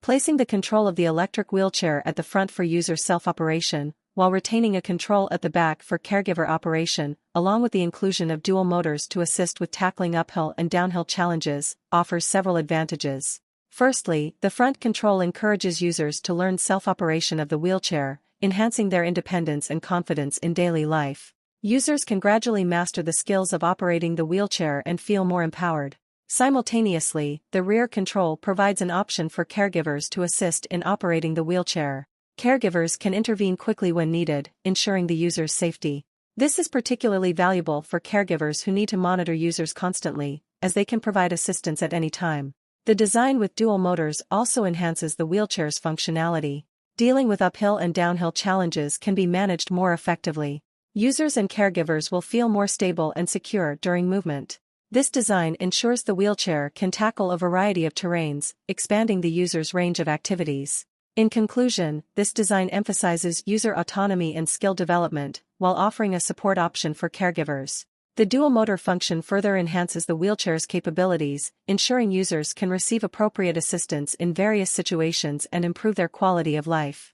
placing the control of the electric wheelchair at the front for user self-operation, while retaining a control at the back for caregiver operation, along with the inclusion of dual motors to assist with tackling uphill and downhill challenges, offers several advantages. Firstly, the front control encourages users to learn self-operation of the wheelchair, enhancing their independence and confidence in daily life. Users can gradually master the skills of operating the wheelchair and feel more empowered. Simultaneously, the rear control provides an option for caregivers to assist in operating the wheelchair. Caregivers can intervene quickly when needed, ensuring the user's safety. This is particularly valuable for caregivers who need to monitor users constantly, as they can provide assistance at any time. The design with dual motors also enhances the wheelchair's functionality. Dealing with uphill and downhill challenges can be managed more effectively. Users and caregivers will feel more stable and secure during movement. This design ensures the wheelchair can tackle a variety of terrains, expanding the user's range of activities. In conclusion, this design emphasizes user autonomy and skill development, while offering a support option for caregivers. The dual motor function further enhances the wheelchair's capabilities, ensuring users can receive appropriate assistance in various situations and improve their quality of life.